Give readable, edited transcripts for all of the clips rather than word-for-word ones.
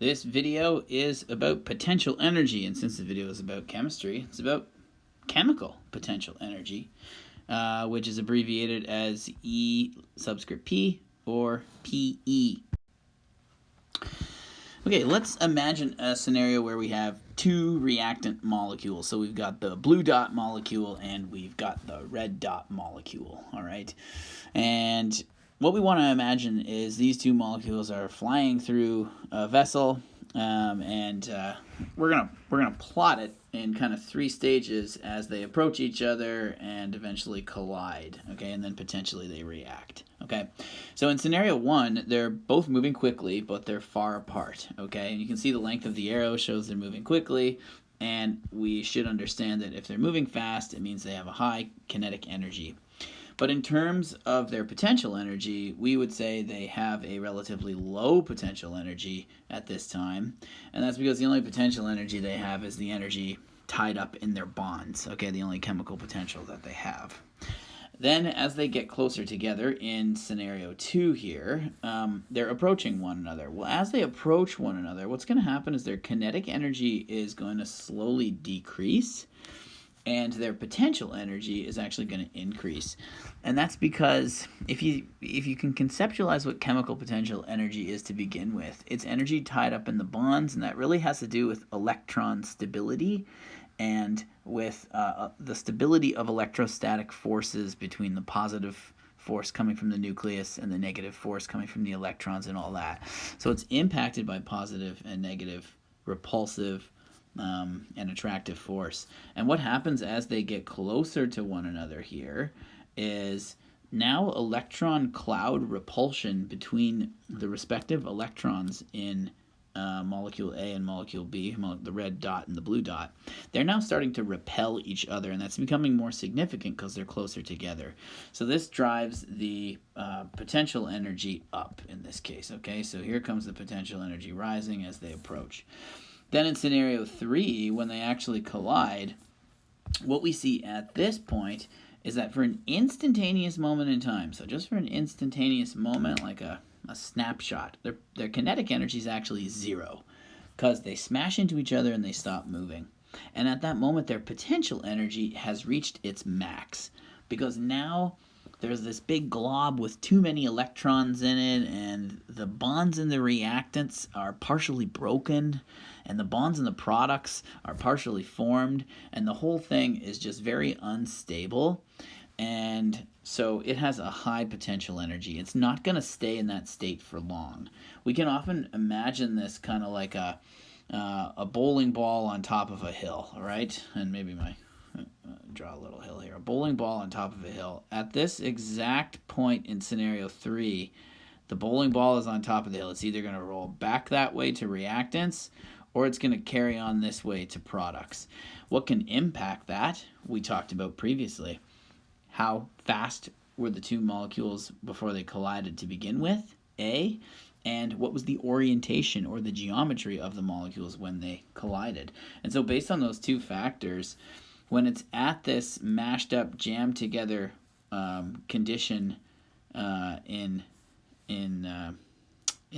This video is about potential energy, and since the video is about chemistry, it's about chemical potential energy, which is abbreviated as E subscript P or PE. Okay, let's imagine a scenario where we have two reactant molecules. So we've got the blue dot molecule and we've got the red dot molecule, all right? And what we want to imagine is these two molecules are flying through a vessel, and we're gonna plot it in kind of three stages as they approach each other and eventually collide, okay, and then potentially they react, okay? So in scenario one, they're both moving quickly, but they're far apart, okay? And you can see the length of the arrow shows they're moving quickly, and we should understand that if they're moving fast, it means they have a high kinetic energy. But in terms of their potential energy, we would say they have a relatively low potential energy at this time. And that's because the only potential energy they have is the energy tied up in their bonds, okay, the only chemical potential that they have. Then as they get closer together in scenario 2 here, they're approaching one another. Well, as they approach one another, what's going to happen is their kinetic energy is going to slowly decrease, and their potential energy is actually going to increase. And that's because if you can conceptualize what chemical potential energy is to begin with, it's energy tied up in the bonds, and that really has to do with electron stability and with the stability of electrostatic forces between the positive force coming from the nucleus and the negative force coming from the electrons and all that. So it's impacted by positive and negative, repulsive and attractive force. And what happens as they get closer to one another here is now electron cloud repulsion between the respective electrons in molecule A and molecule B, the red dot and the blue dot, they're now starting to repel each other, and that's becoming more significant because they're closer together. So this drives the potential energy up in this case, okay? So here comes the potential energy rising as they approach. Then in scenario 3, when they actually collide, what we see at this point is that for an instantaneous moment in time, so just for an instantaneous moment, like a snapshot, their kinetic energy is actually 0 because they smash into each other and they stop moving. And at that moment, their potential energy has reached its max because now there's this big glob with too many electrons in it, and the bonds in the reactants are partially broken, and the bonds in the products are partially formed, and the whole thing is just very unstable. And so it has a high potential energy. It's not going to stay in that state for long. We can often imagine this kind of like a bowling ball on top of a hill, right? And maybe draw a little hill here. A bowling ball on top of a hill. At this exact point in scenario 3, the bowling ball is on top of the hill. It's either going to roll back that way to reactants, or it's going to carry on this way to products. What can impact that, we talked about previously. How fast were the two molecules before they collided to begin with, A, and what was the orientation or the geometry of the molecules when they collided. And so based on those two factors, when it's at this mashed up, jammed together condition in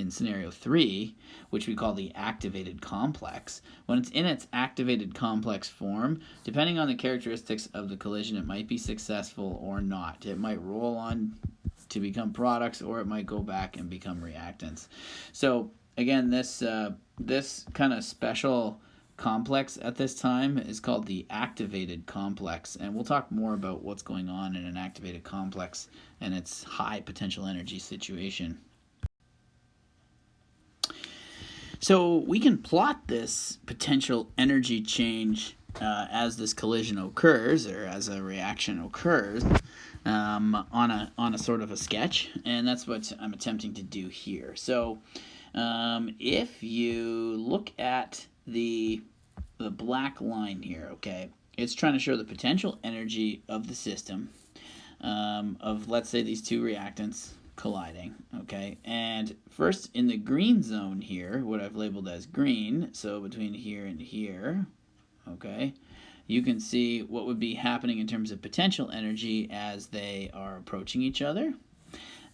scenario 3, which we call the activated complex, when it's in its activated complex form, depending on the characteristics of the collision, it might be successful or not. It might roll on to become products, or it might go back and become reactants. So again, this kind of special complex at this time is called the activated complex, and we'll talk more about what's going on in an activated complex and its high potential energy situation. So we can plot this potential energy change as this collision occurs, or as a reaction occurs, on a sort of a sketch, and that's what I'm attempting to do here. So if you look at the black line here, okay, it's trying to show the potential energy of the system of, let's say, these two reactants colliding, okay? And first, in the green zone here, what I've labeled as green, so between here and here, okay, you can see what would be happening in terms of potential energy as they are approaching each other.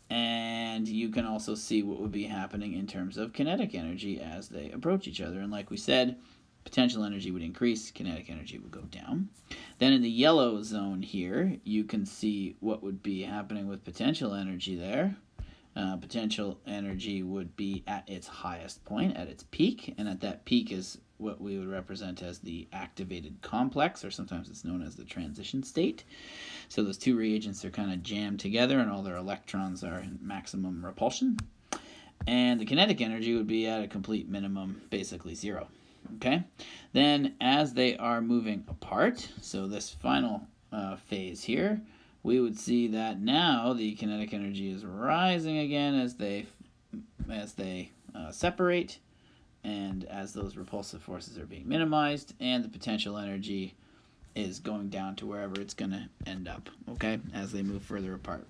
And you can also see what would be happening in terms of kinetic energy as they approach each other. And like we said, potential energy would increase, kinetic energy would go down. Then in the yellow zone here, you can see what would be happening with potential energy there. Potential energy would be at its highest point, at its peak, and at that peak is what we would represent as the activated complex, or sometimes it's known as the transition state. So those two reagents are kind of jammed together and all their electrons are in maximum repulsion. And the kinetic energy would be at a complete minimum, basically zero. Okay? Then as they are moving apart, so this final phase here, we would see that now the kinetic energy is rising again as they separate, and as those repulsive forces are being minimized, and the potential energy is going down to wherever it's going to end up, okay, as they move further apart.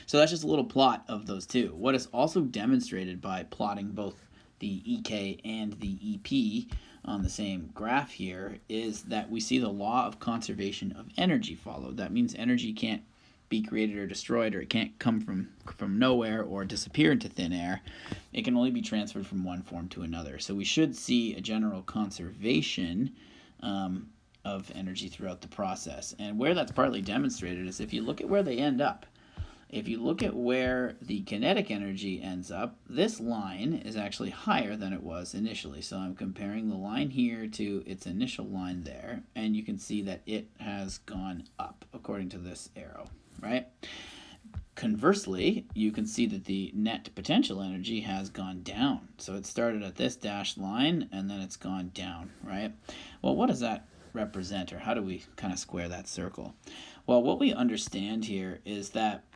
So that's just a little plot of those two. What is also demonstrated by plotting both the EK and the EP on the same graph here is that we see the law of conservation of energy followed. That means energy can't be created or destroyed, or it can't come from nowhere or disappear into thin air. It can only be transferred from one form to another. So we should see a general conservation of energy throughout the process. And where that's partly demonstrated is if you look at where they end up. If you look at where the kinetic energy ends up, this line is actually higher than it was initially. So I'm comparing the line here to its initial line there, and you can see that it has gone up according to this arrow, right? Conversely, you can see that the net potential energy has gone down. So it started at this dashed line, and then it's gone down, right? Well, what does that represent, or how do we kind of square that circle? Well, what we understand here is that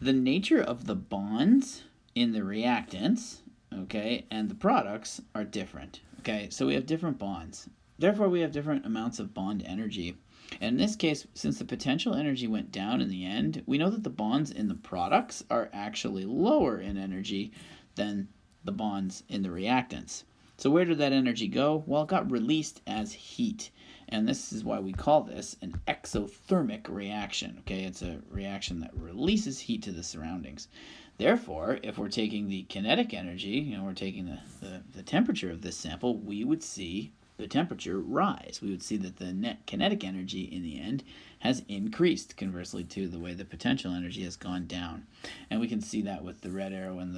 the nature of the bonds in the reactants, okay, and the products are different, okay? So we have different bonds. Therefore, we have different amounts of bond energy. And in this case, since the potential energy went down in the end, we know that the bonds in the products are actually lower in energy than the bonds in the reactants. So where did that energy go? Well, it got released as heat. And this is why we call this an exothermic reaction. Okay, it's a reaction that releases heat to the surroundings. Therefore, if we're taking the kinetic energy, we're taking the temperature of this sample, we would see the temperature rise. We would see that the net kinetic energy in the end has increased, conversely to the way the potential energy has gone down. And we can see that with the red arrow and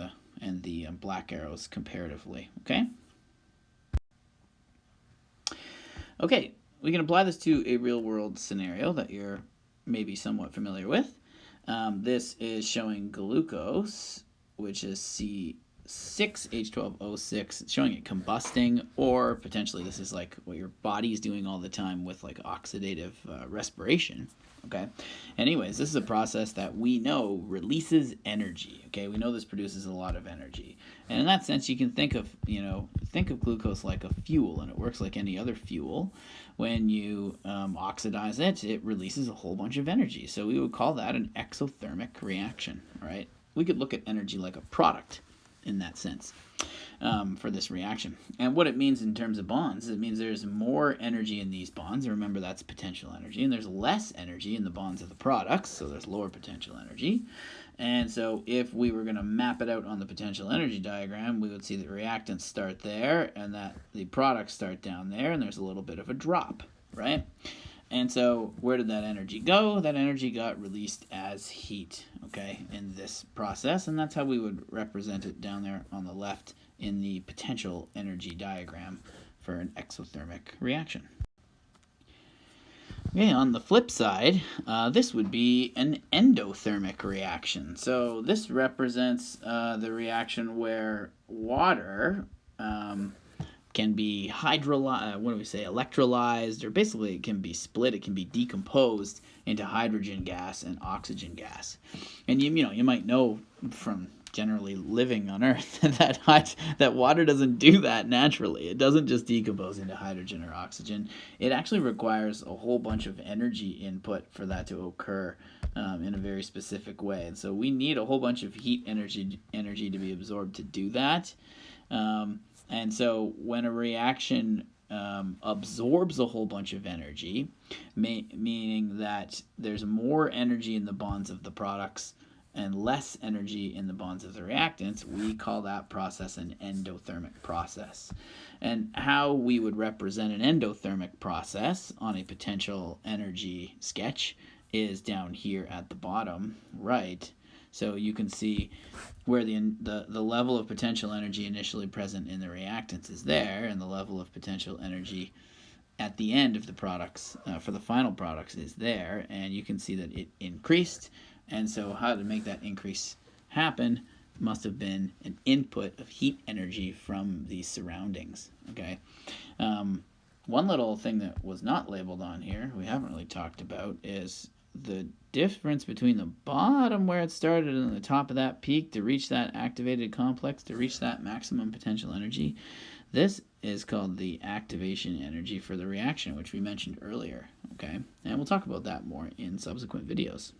the black arrows comparatively. Okay, we can apply this to a real-world scenario that you're maybe somewhat familiar with. This is showing glucose, which is C6H12O6. It's showing it combusting, or potentially this is like what your body is doing all the time with like oxidative respiration. Okay. Anyways, this is a process that we know releases energy. Okay, we know this produces a lot of energy, and in that sense, you can think of glucose like a fuel, and it works like any other fuel. When you oxidize it, it releases a whole bunch of energy. So we would call that an exothermic reaction. Right? We could look at energy like a product in that sense. For this reaction. And what it means in terms of bonds, it means there's more energy in these bonds. Remember, that's potential energy. And there's less energy in the bonds of the products, so there's lower potential energy. And so if we were going to map it out on the potential energy diagram, we would see that reactants start there and that the products start down there, and there's a little bit of a drop, right? And so where did that energy go? That energy got released as heat, okay, in this process. And that's how we would represent it down there on the left in the potential energy diagram for an exothermic reaction. Okay, on the flip side, this would be an endothermic reaction. So this represents the reaction where water can be electrolyzed, or basically it can be split, it can be decomposed into hydrogen gas and oxygen gas. And you might know from generally living on Earth that water doesn't do that naturally. It doesn't just decompose into hydrogen or oxygen. It actually requires a whole bunch of energy input for that to occur in a very specific way. And so we need a whole bunch of heat energy to be absorbed to do that. And so when a reaction absorbs a whole bunch of energy, meaning that there's more energy in the bonds of the products and less energy in the bonds of the reactants, we call that process an endothermic process. And how we would represent an endothermic process on a potential energy sketch is down here at the bottom right. So you can see where the level of potential energy initially present in the reactants is there, and the level of potential energy at the end of the products, for the final products, is there, and you can see that it increased. And so how to make that increase happen must have been an input of heat energy from the surroundings. Okay. One little thing that was not labeled on here, we haven't really talked about, is the difference between the bottom where it started and the top of that peak to reach that activated complex, to reach that maximum potential energy. This is called the activation energy for the reaction, which we mentioned earlier. Okay, and we'll talk about that more in subsequent videos.